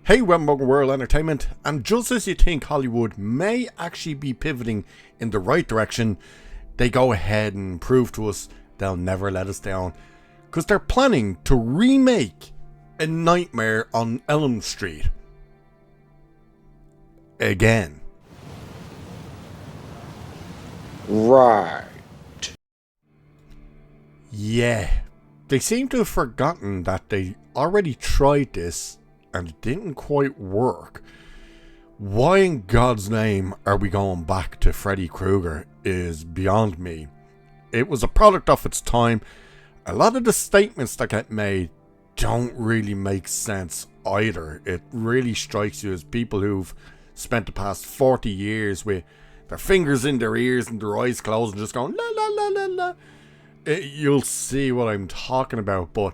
Hey, Wemberg World Entertainment, and just as you think Hollywood may actually be pivoting in the right direction, they go ahead and prove to us they'll never let us down, because they're planning to remake A Nightmare on Elm Street. Again. Right. Yeah, they seem to have forgotten that they already tried this and it didn't quite work. Why in God's name are we going back to Freddy Krueger is beyond me. It was a product of its time. A lot of the statements that get made don't really make sense either. It really strikes you as people who've spent the past 40 years with their fingers in their ears and their eyes closed and just going la la la la la. You'll see what I'm talking about, but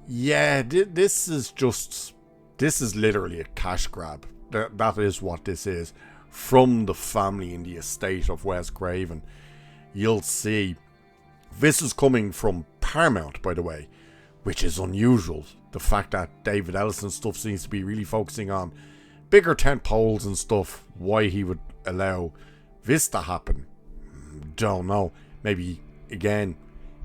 yeah, this is literally a cash grab. That is what this is, from the family in the estate of Wes Craven. You'll see. This is coming from Paramount, by the way, which is unusual. The fact that David Ellison stuff seems to be really focusing on bigger tent poles and stuff. Why he would allow this to happen, don't know. Maybe, again,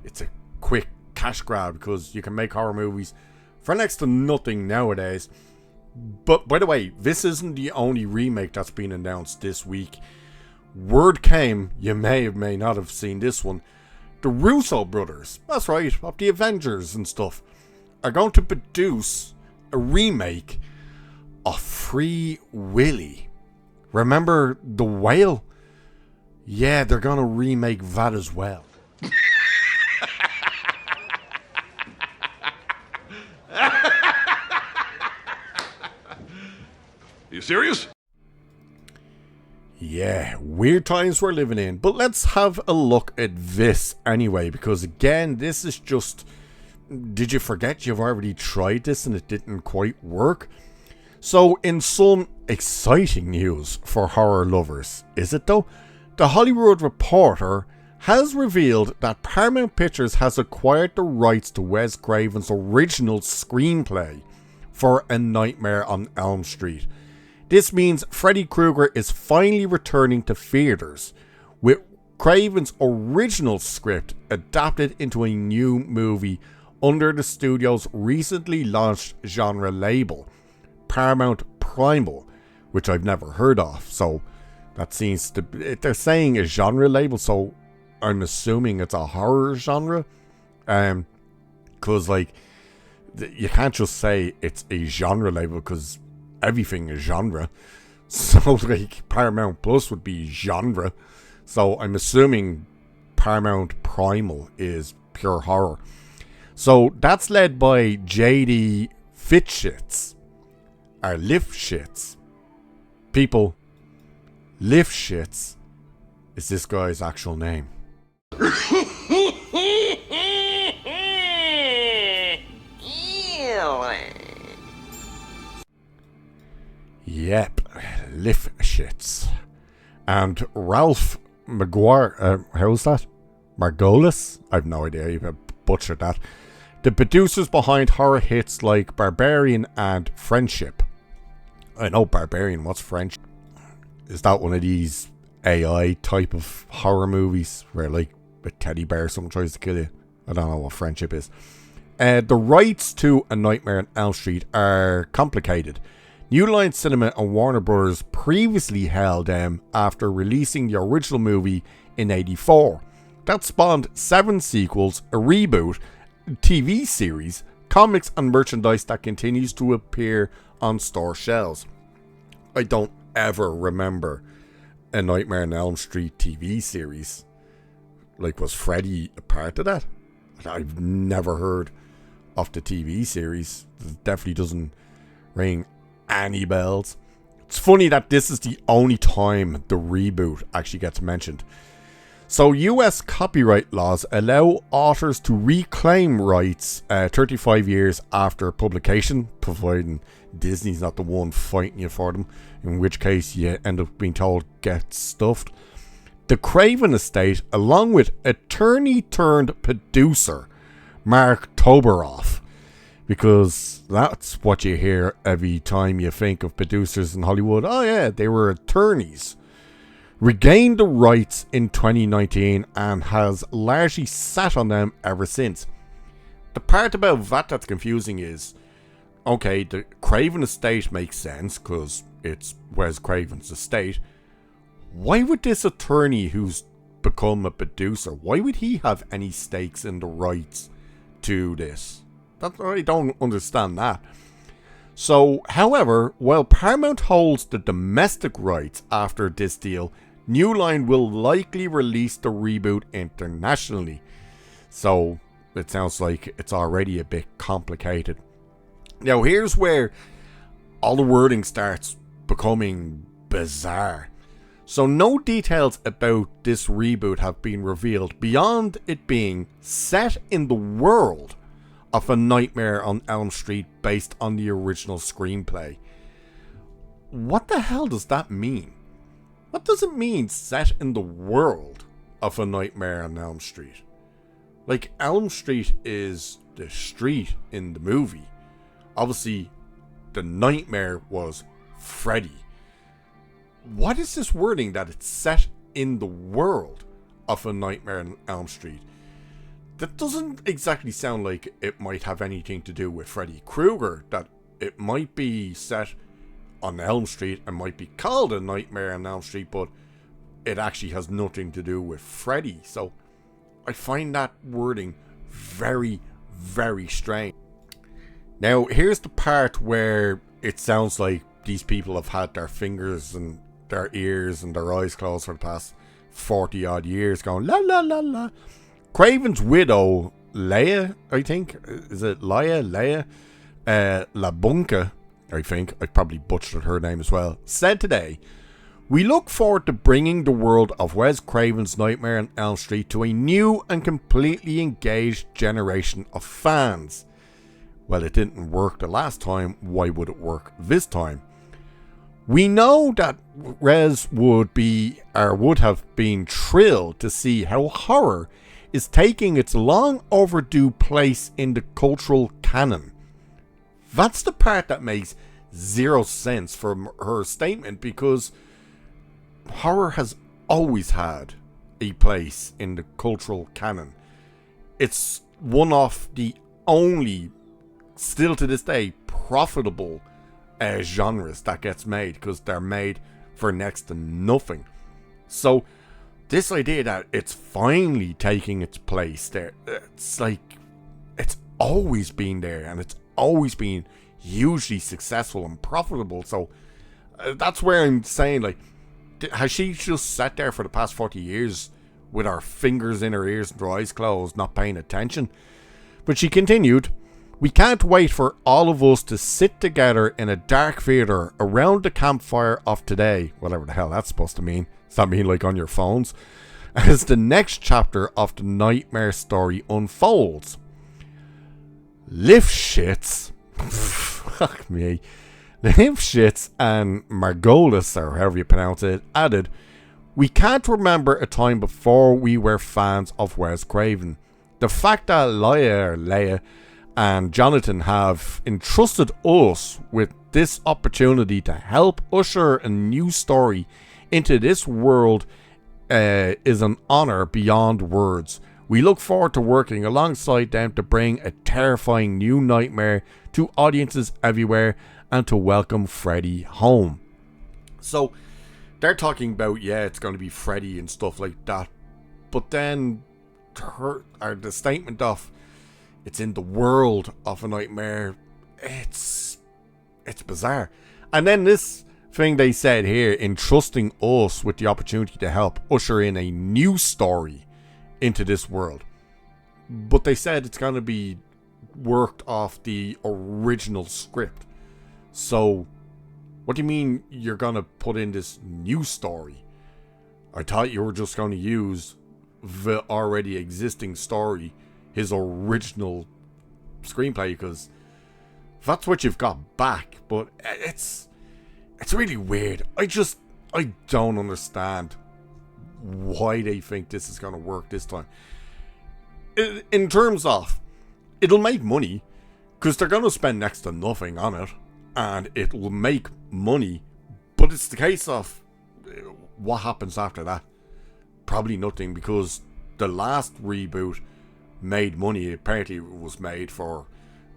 it's a quick cash grab because you can make horror movies for next to nothing nowadays. But by the way, this isn't the only remake that's been announced this week. Word came, you may not have seen this one, the Russo brothers, that's right, of the Avengers and stuff, are going to produce a remake of Free Willy. Remember the whale? Yeah, they're going to remake that as well. You serious? Yeah, weird times we're living in. But let's have a look at this anyway, because again, this is just... Did you forget you've already tried this and it didn't quite work? So, in some exciting news for horror lovers, is it though? The Hollywood Reporter has revealed that Paramount Pictures has acquired the rights to Wes Craven's original screenplay for A Nightmare on Elm Street. This means Freddy Krueger is finally returning to theaters, with Craven's original script adapted into a new movie under the studio's recently launched genre label, Paramount Primal, which I've never heard of. So that seems to... They're saying a genre label, so I'm assuming it's a horror genre. Because, like, you can't just say it's a genre label, because everything is genre. So, like, Paramount Plus would be genre. So I'm assuming Paramount Primal is pure horror. So that's led by JD Fitshits. Or Lifshits. People, Lifshits is this guy's actual name. Yep, Lifshits. And Ralph Maguire, how's that? Margolis? I've no idea, you butchered that. The producers behind horror hits like Barbarian and Friendship. I know Barbarian, what's Friendship? Is that one of these AI type of horror movies where, like, a teddy bear or something tries to kill you? I don't know what Friendship is. The rights to A Nightmare on Elm Street are complicated. New Line Cinema and Warner Bros. Previously held them after releasing the original movie in '84. That spawned 7 sequels, a reboot, a TV series, comics and merchandise that continues to appear on store shelves. I don't ever remember A Nightmare on Elm Street TV series. Like, was Freddy a part of that? I've never heard of the TV series. It definitely doesn't ring any bells. It's funny that this is the only time the reboot actually gets mentioned. So US copyright laws allow authors to reclaim rights 35 years after publication, providing Disney's not the one fighting you for them, in which case you end up being told get stuffed. The Craven estate, along with attorney turned producer Mark Toberoff, Because that's what you hear every time you think of producers in Hollywood. Oh yeah, they were attorneys. Regained the rights in 2019 and has largely sat on them ever since. The part about that that's confusing is, okay, the Craven estate makes sense because it's Wes Craven's estate. Why would this attorney who's become a producer, why would he have any stakes in the rights to this? I don't understand that. So, however, while Paramount holds the domestic rights after this deal, New Line will likely release the reboot internationally. So, it sounds like it's already a bit complicated. Now, here's where all the wording starts becoming bizarre. So, no details about this reboot have been revealed beyond it being set in the world of A Nightmare on Elm Street based on the original screenplay. What the hell does that mean? What does it mean, set in the world of A Nightmare on Elm Street? Like, Elm Street is the street in the movie. Obviously, the nightmare was Freddy. What is this wording that it's set in the world of A Nightmare on Elm Street? That doesn't exactly sound like it might have anything to do with Freddy Krueger. That it might be set on Elm Street and might be called A Nightmare on Elm Street, but it actually has nothing to do with Freddy. So I find that wording very, very strange. Now, here's the part where it sounds like these people have had their fingers and their ears and their eyes closed for the past 40 odd years going la la la la. Craven's widow, Leia, I think, is it Leia? LaBunca, I think, I probably butchered her name as well, said today, "We look forward to bringing the world of Wes Craven's Nightmare on Elm Street to a new and completely engaged generation of fans." Well, it didn't work the last time, why would it work this time? "We know that Wes would have been thrilled to see how horror is taking its long overdue place in the cultural canon." That's the part that makes zero sense from her statement, because horror has always had a place in the cultural canon. It's one of the only, still to this day, profitable genres that gets made, because they're made for next to nothing. So this idea that it's finally taking its place there, it's like it's always been there and it's always been hugely successful and profitable. So that's where I'm saying, like, has she just sat there for the past 40 years with her fingers in her ears and her eyes closed, not paying attention? But she continued, "We can't wait for all of us to sit together in a dark theatre around the campfire of today," whatever the hell that's supposed to mean. Does that mean like on your phones? "As the next chapter of the nightmare story unfolds." Lifshitz, fuck me, Lifshitz and Margolis, or however you pronounce it, added, "We can't remember a time before we were fans of Wes Craven. The fact that Leia and Jonathan have entrusted us with this opportunity to help usher a new story into this world is an honor beyond words. We look forward to working alongside them to bring a terrifying new nightmare to audiences everywhere and to welcome Freddy home." So they're talking about, yeah, it's going to be Freddy and stuff like that, but then the statement of it's in the world of A Nightmare, it's bizarre. And then this thing they said here, entrusting us with the opportunity to help usher in a new story into this world. But they said it's going to be worked off the original script. So what do you mean you're going to put in this new story? I thought you were just going to use the already existing story, his original screenplay, because that's what you've got back. But it's really weird. I don't understand why they think this is going to work this time. In terms of, it'll make money, Because they're going to spend next to nothing on it, and it will make money, but it's the case of what happens after that. Probably nothing, because the last reboot made money. Apparently it was made for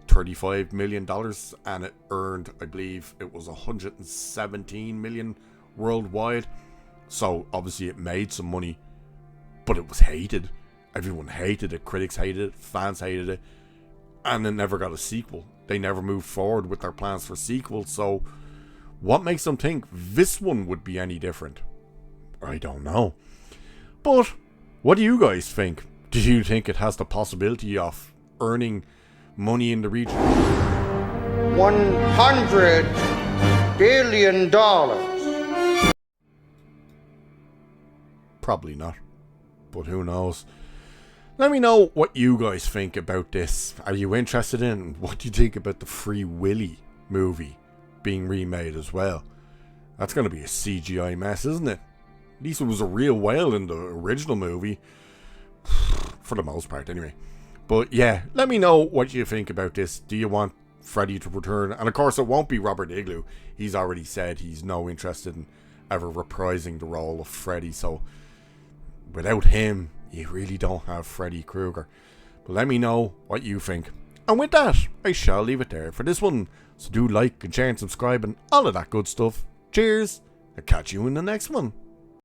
$35 million, and it earned, I believe it was 117 million worldwide. So obviously it made some money, but it was hated. Everyone hated it, critics hated it, fans hated it, and it never got a sequel. They never moved forward with their plans for sequels. So what makes them think this one would be any different? I don't know. But what do you guys think? Do you think it has the possibility of earning money in the region? $100 billion. Probably not, but who knows. Let me know what you guys think about this. Are you interested in? What do you think about the Free Willy movie being remade as well? That's going to be a CGI mess, isn't it? At least it was a real whale in the original movie. For the most part, anyway. But yeah, let me know what you think about this. Do you want Freddy to return? And of course, it won't be Robert Igloo. He's already said he's no interested in ever reprising the role of Freddy. So without him, you really don't have Freddy Krueger. But let me know what you think. And with that, I shall leave it there for this one. So do like and share and subscribe and all of that good stuff. Cheers. I'll catch you in the next one.